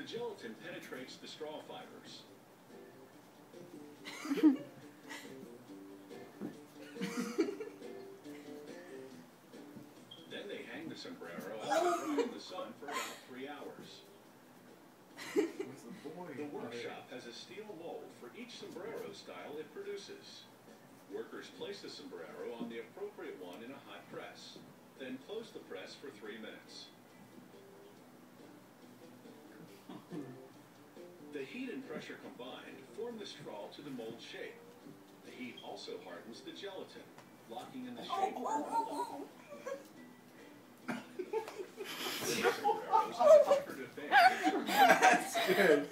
the gelatin penetrates the straw fibers. Then they hang the sombrero out to dry in the sun for about 3 hours. The workshop has a steel mold for each sombrero style it produces. Workers place the sombrero on the appropriate one in a hot press, then close the press for 3 minutes. The heat and pressure combined form the straw to the mold shape. The heat also hardens the gelatin, locking in the shape. The sombreros have a decorative band. That's good.